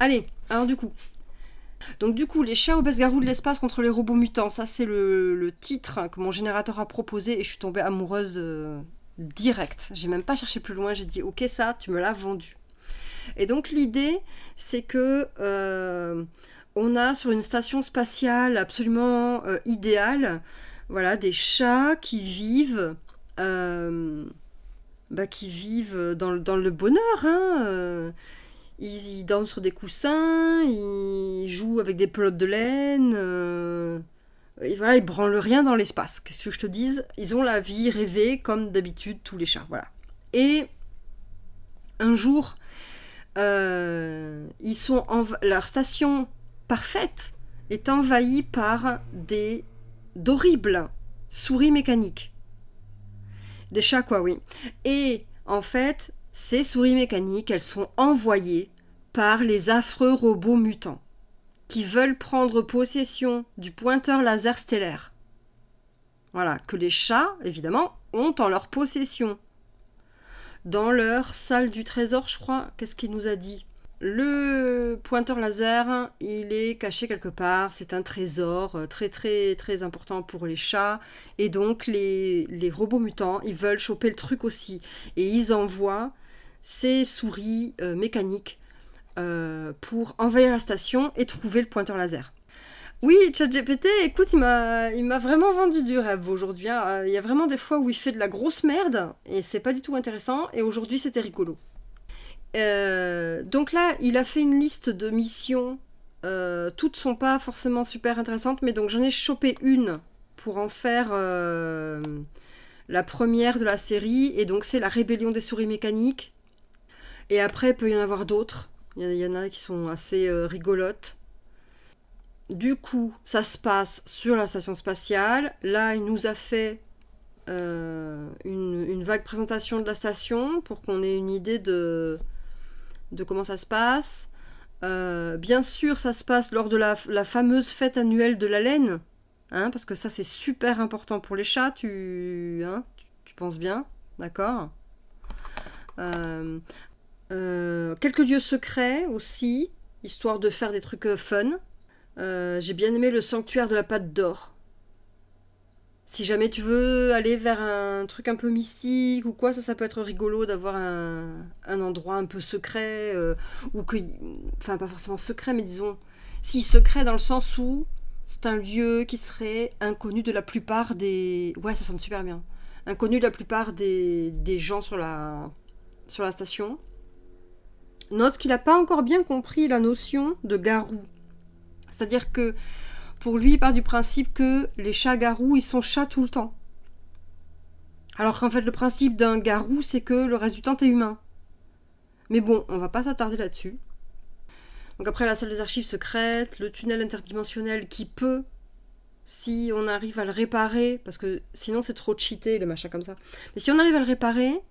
Allez, alors du coup. Donc du coup, les chats obèses-garous de l'espace contre les robots mutants, ça c'est le titre que mon générateur a proposé et je suis tombée amoureuse direct. J'ai même pas cherché plus loin, j'ai dit ok ça, tu me l'as vendu. Et donc l'idée, c'est que on a sur une station spatiale absolument idéale, voilà, des chats qui vivent dans le bonheur. Hein, ils dorment sur des coussins, ils jouent avec des pelotes de laine. Et voilà, ils branlent rien dans l'espace. Qu'est-ce que je te dise? Ils ont la vie rêvée comme d'habitude tous les chats. Voilà. Et un jour, leur station parfaite est envahie par d'horribles souris mécaniques. Des chats, quoi, oui. Et en fait, ces souris mécaniques, elles sont envoyées par les affreux robots mutants qui veulent prendre possession du pointeur laser stellaire. Voilà, que les chats, évidemment, ont en leur possession. Dans leur salle du trésor, je crois, qu'est-ce qu'il nous a dit? Le pointeur laser, il est caché quelque part, c'est un trésor très très très important pour les chats, et donc les robots mutants, ils veulent choper le truc aussi, et ils envoient ces souris mécaniques pour envahir la station et trouver le pointeur laser. Oui, ChatGPT, écoute, il m'a vraiment vendu du rêve aujourd'hui. Hein. Il y a vraiment des fois où il fait de la grosse merde, et c'est pas du tout intéressant, et aujourd'hui c'était rigolo. Donc là, il a fait une liste de missions. Toutes sont pas forcément super intéressantes, mais donc j'en ai chopé une pour en faire la première de la série. Et donc c'est la rébellion des souris mécaniques. Et après, il peut y en avoir d'autres. Il y en a qui sont assez rigolotes. Du coup, ça se passe sur la station spatiale. Là, il nous a fait une vague présentation de la station pour qu'on ait une idée de comment ça se passe. Bien sûr, ça se passe lors de la fameuse fête annuelle de la laine, hein, parce que ça c'est super important pour les chats, tu penses bien, d'accord. Quelques lieux secrets aussi, histoire de faire des trucs fun. J'ai bien aimé le sanctuaire de la Patte d'Or. Si jamais tu veux aller vers un truc un peu mystique ou quoi, ça peut être rigolo d'avoir un endroit un peu secret, ou que, enfin pas forcément secret, mais disons, si secret dans le sens où c'est un lieu qui serait inconnu de la plupart des, ouais ça sonne super bien, inconnu de la plupart des gens sur la station. Note qu'il n'a pas encore bien compris la notion de garou, c'est-à-dire que pour lui, il part du principe que les chats garous, ils sont chats tout le temps. Alors qu'en fait, le principe d'un garou, c'est que le reste du temps, t'es humain. Mais bon, on va pas s'attarder là-dessus. Donc après, la salle des archives secrètes, le tunnel interdimensionnel qui peut, si on arrive à le réparer, parce que sinon c'est trop cheaté, les machins comme ça. Mais si on arrive à le réparer,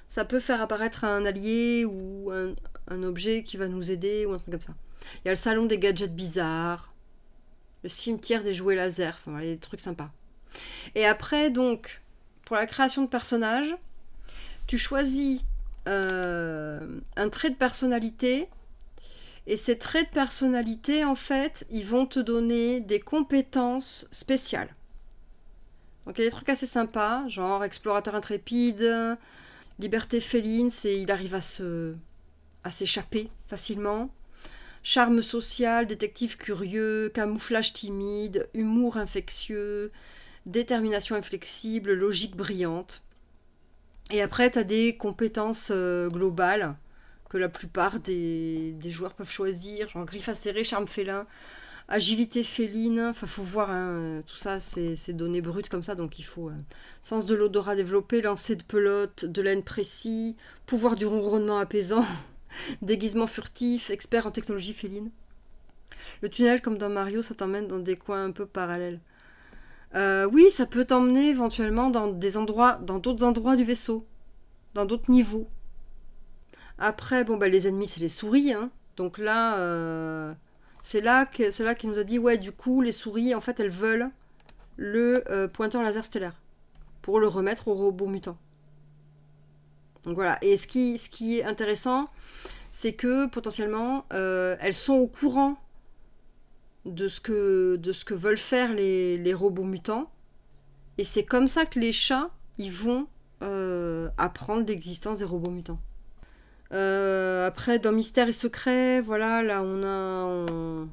ça peut faire apparaître un allié ou un objet qui va nous aider ou un truc comme ça. Il y a le salon des gadgets bizarres, le cimetière des jouets laser, enfin voilà, des trucs sympas. Et après, donc, pour la création de personnages, tu choisis un trait de personnalité, et ces traits de personnalité, en fait, ils vont te donner des compétences spéciales. Donc il y a des trucs assez sympas, genre explorateur intrépide, liberté féline, c'est il arrive à s'échapper facilement. Charme social, détective curieux, camouflage timide, humour infectieux, détermination inflexible, logique brillante. Et après, tu as des compétences globales que la plupart des joueurs peuvent choisir, genre griffe acérée, charme félin, agilité féline. Enfin, faut voir, hein, tout ça, c'est données brutes comme ça, donc il faut sens de l'odorat développé, lancer de pelote, de laine précis, pouvoir du ronronnement apaisant. Déguisement furtif, expert en technologie féline. Le tunnel, comme dans Mario, ça t'emmène dans des coins un peu parallèles. Oui, ça peut t'emmener éventuellement dans d'autres endroits du vaisseau, dans d'autres niveaux. Après, bon, bah, les ennemis, c'est les souris, hein. Donc là, c'est là qu'il nous a dit, ouais, du coup, les souris, en fait, elles veulent le pointeur laser stellaire pour le remettre au robot mutant. Donc voilà. Et ce qui est intéressant, c'est que potentiellement, elles sont au courant de ce que veulent faire les robots mutants. Et c'est comme ça que les chats, ils vont apprendre l'existence des robots mutants. Après, dans Mystère et Secret, voilà, là, on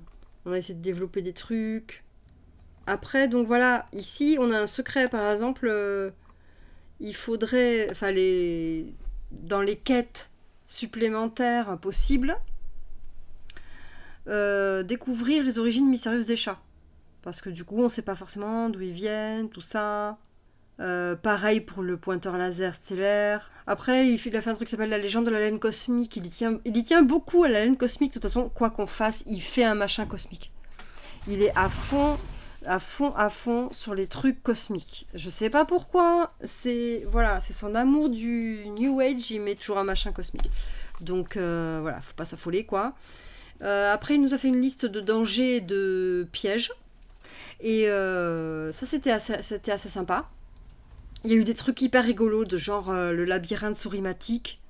a essayé de développer des trucs. Après, donc voilà, ici, on a un secret, par exemple, il faudrait, enfin, dans les quêtes supplémentaires possibles, découvrir les origines mystérieuses des chats. Parce que du coup, on ne sait pas forcément d'où ils viennent, tout ça. Pareil pour le pointeur laser stellaire. Après, il a fait un truc qui s'appelle la légende de la laine cosmique. Il y tient beaucoup à la laine cosmique. De toute façon, quoi qu'on fasse, il fait un machin cosmique. Il est à fond sur les trucs cosmiques. Je sais pas pourquoi. C'est son amour du New Age. Il met toujours un machin cosmique. Donc voilà, faut pas s'affoler quoi. Après, il nous a fait une liste de dangers et de pièges. Et ça, c'était assez sympa. Il y a eu des trucs hyper rigolos, de genre le labyrinthe sourimatique.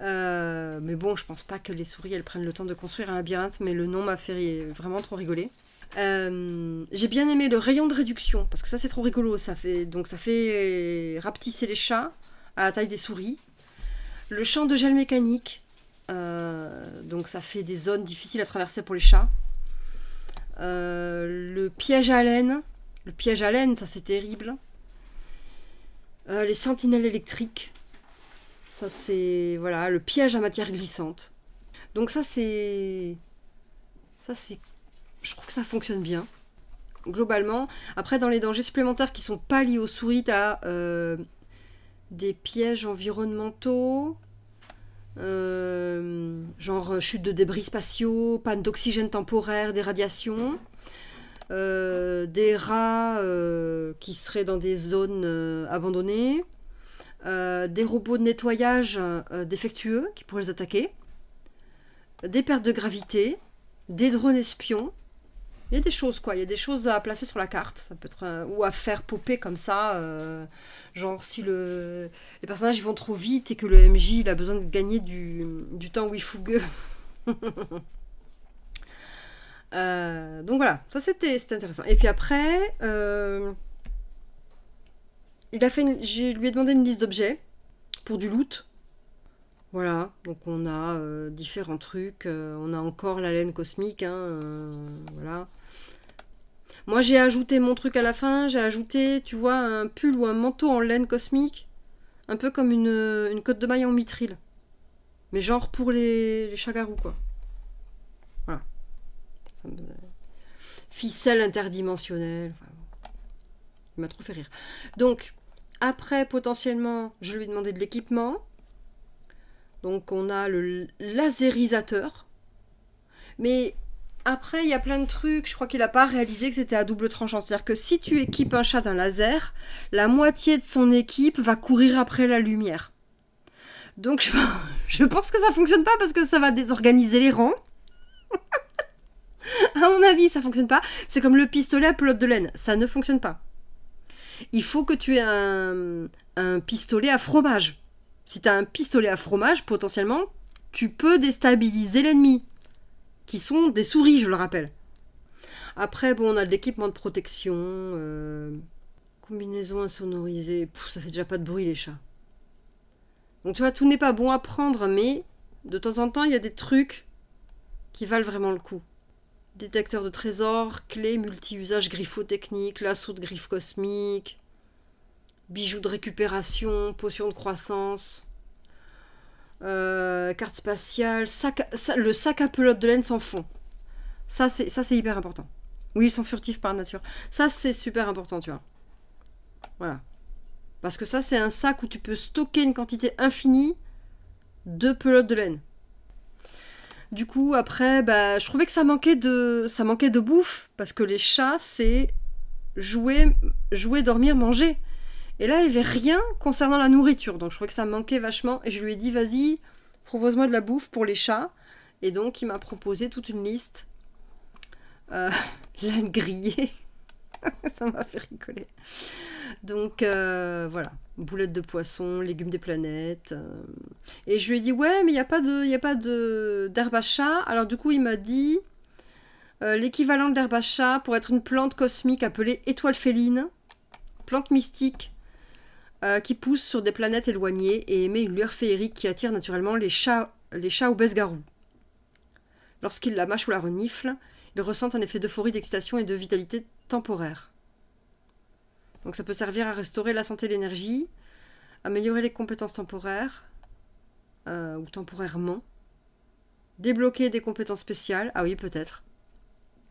Mais bon, je pense pas que les souris, elles prennent le temps de construire un labyrinthe, mais le nom m'a fait vraiment trop rigoler. J'ai bien aimé le rayon de réduction, parce que ça, c'est trop rigolo. Ça fait rapetisser les chats à la taille des souris. Le champ de gel mécanique, donc ça fait des zones difficiles à traverser pour les chats. Le piège à laine. Le piège à laine, ça c'est terrible. Les sentinelles électriques. Ça c'est... Voilà, le piège à matière glissante. Donc ça c'est... Je trouve que ça fonctionne bien. Globalement. Après, dans les dangers supplémentaires qui sont pas liés aux souris, t'as des pièges environnementaux. Genre chute de débris spatiaux, panne d'oxygène temporaire, des radiations, des rats qui seraient dans des zones abandonnées, des robots de nettoyage défectueux qui pourraient les attaquer, des pertes de gravité, des drones espions. Il y a des choses quoi, il y a des choses à placer sur la carte, ça peut être ou à faire popper comme ça, genre si les personnages ils vont trop vite et que le MJ il a besoin de gagner du temps wifougueux. Donc voilà, ça c'était intéressant. Et puis après, je lui ai demandé une liste d'objets pour du loot. Voilà, donc on a différents trucs, on a encore la laine cosmique, voilà. Moi j'ai ajouté mon truc à la fin, j'ai ajouté, tu vois, un pull ou un manteau en laine cosmique, un peu comme une cotte de maille en mithril. Mais genre pour les chats-garous, quoi. Voilà. Ficelle interdimensionnelle. Enfin, il m'a trop fait rire. Donc, après, potentiellement, je lui ai demandé de l'équipement. Donc, on a le laserisateur. Mais après, il y a plein de trucs. Je crois qu'il n'a pas réalisé que c'était à double tranchant. C'est-à-dire que si tu équipes un chat d'un laser, la moitié de son équipe va courir après la lumière. Donc, je pense que ça fonctionne pas parce que ça va désorganiser les rangs. À mon avis, ça fonctionne pas. C'est comme le pistolet à pelote de laine. Ça ne fonctionne pas. Il faut que tu aies un pistolet à fromage. Si tu as un pistolet à fromage, potentiellement, tu peux déstabiliser l'ennemi. Qui sont des souris, je le rappelle. Après, bon, on a de l'équipement de protection. Combinaison insonorisée. Ça fait déjà pas de bruit, les chats. Donc tu vois, tout n'est pas bon à prendre, mais de temps en temps, il y a des trucs qui valent vraiment le coup. Détecteur de trésors, clé multi-usage griffotechnique, lasso de griffe cosmique, bijoux de récupération, potion de croissance, carte spatiale, le sac à pelote de laine sans fond. Ça c'est hyper important. Oui, ils sont furtifs par nature. Ça, c'est super important, tu vois. Voilà. Parce que ça, c'est un sac où tu peux stocker une quantité infinie de pelote de laine. Du coup, après, je trouvais que ça manquait de bouffe, parce que les chats, c'est jouer, dormir, manger. Et là, il n'y avait rien concernant la nourriture, donc je trouvais que ça manquait vachement, et je lui ai dit, vas-y, propose-moi de la bouffe pour les chats. Et donc, il m'a proposé toute une liste. Laine grillée, ça m'a fait rigoler. Donc voilà, boulettes de poisson, légumes des planètes. Et je lui ai dit ouais, mais il y a pas d'herbe à chat. Alors du coup, il m'a dit l'équivalent de l'herbe à chat pour être une plante cosmique appelée étoile féline, plante mystique qui pousse sur des planètes éloignées et émet une lueur féerique qui attire naturellement les chats obèses-garous. Lorsqu'ils la mâchent ou la reniflent, ils ressentent un effet d'euphorie, d'excitation et de vitalité temporaire. Donc ça peut servir à restaurer la santé et l'énergie, améliorer les compétences temporaires, ou temporairement, débloquer des compétences spéciales, ah oui peut-être,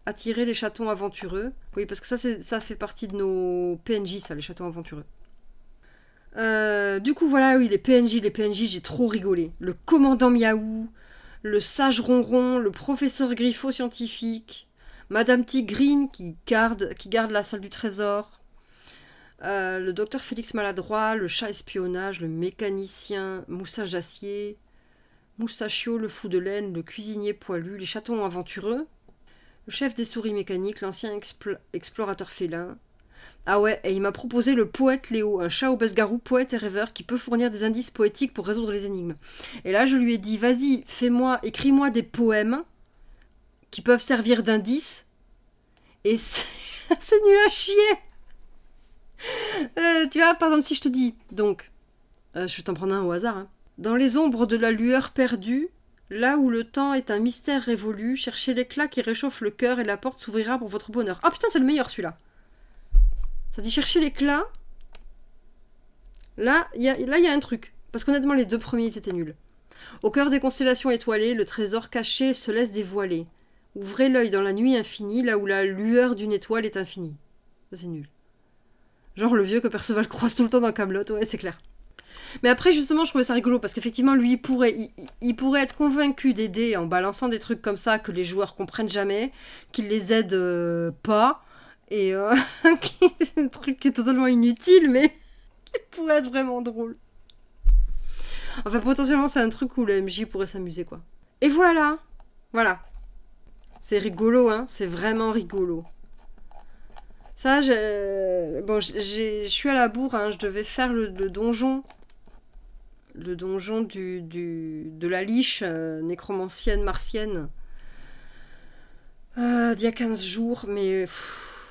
attirer les chatons aventureux, oui parce que ça fait partie de nos PNJ ça, les chatons aventureux. Du coup voilà, oui les PNJ j'ai trop rigolé. Le commandant Miaou, le sage Ronron, le professeur Griffo scientifique, Madame Tigrine qui garde la salle du trésor, le docteur Félix Maladroit, le chat espionnage, le mécanicien Moussage d'acier, Moussachio le fou de laine, le cuisinier poilu, les chatons aventureux, le chef des souris mécaniques, l'ancien explorateur félin. Ah ouais, et il m'a proposé le poète Léo, un chat obèse-garou, poète et rêveur qui peut fournir des indices poétiques pour résoudre les énigmes. Et là, je lui ai dit, vas-y, écris-moi des poèmes qui peuvent servir d'indices. Et c'est nul à chier. Tu vois, par exemple, si je te dis, donc, je vais t'en prendre un au hasard. Hein. Dans les ombres de la lueur perdue, là où le temps est un mystère révolu, cherchez l'éclat qui réchauffe le cœur et la porte s'ouvrira pour votre bonheur. Ah putain, c'est le meilleur celui-là. Ça dit chercher l'éclat. Là, il y a un truc. Parce qu'honnêtement, les deux premiers, c'était nul. Au cœur des constellations étoilées, le trésor caché se laisse dévoiler. Ouvrez l'œil dans la nuit infinie, là où la lueur d'une étoile est infinie. Ça, c'est nul. Genre le vieux que Perceval croise tout le temps dans Kaamelott, ouais, c'est clair. Mais après, justement, je trouvais ça rigolo, parce qu'effectivement, lui, il pourrait être convaincu d'aider en balançant des trucs comme ça que les joueurs comprennent jamais, qu'il les aide pas, et c'est un truc qui est totalement inutile, mais qui pourrait être vraiment drôle. Enfin, potentiellement, c'est un truc où le MJ pourrait s'amuser, quoi. Et voilà. C'est rigolo, hein. C'est vraiment rigolo. Ça, je suis à la bourre, hein. Je devais faire le donjon. Le donjon de la liche nécromancienne martienne. D'il y a 15 jours, mais...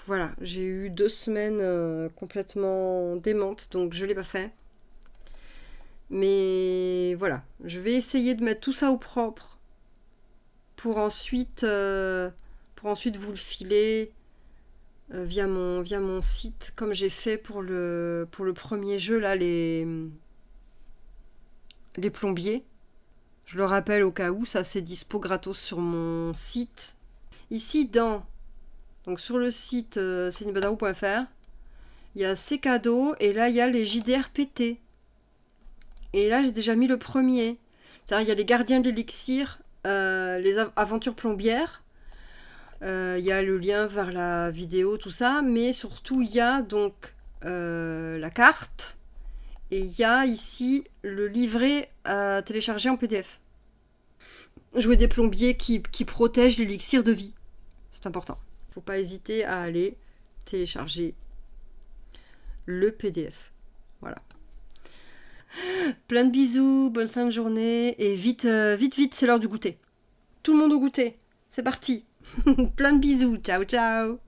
voilà, j'ai eu 2 semaines complètement démentes, donc je l'ai pas fait. Mais voilà, je vais essayer de mettre tout ça au propre pour ensuite vous le filer via mon site, comme j'ai fait pour le premier jeu, là, les plombiers. Je le rappelle au cas où, ça c'est dispo gratos sur mon site. Ici, donc sur le site cnibadaro.fr, il y a ces cadeaux, et là il y a les JDRPT. Et là j'ai déjà mis le premier. C'est-à-dire il y a les gardiens de l'élixir, les aventures plombières, il y a le lien vers la vidéo, tout ça, mais surtout il y a donc la carte, et il y a ici le livret à télécharger en PDF. Jouer des plombiers qui protègent l'élixir de vie. C'est important. Faut pas hésiter à aller télécharger le PDF. Voilà. Plein de bisous, bonne fin de journée, et vite, c'est l'heure du goûter. Tout le monde au goûter. C'est parti. Plein de bisous. Ciao, ciao.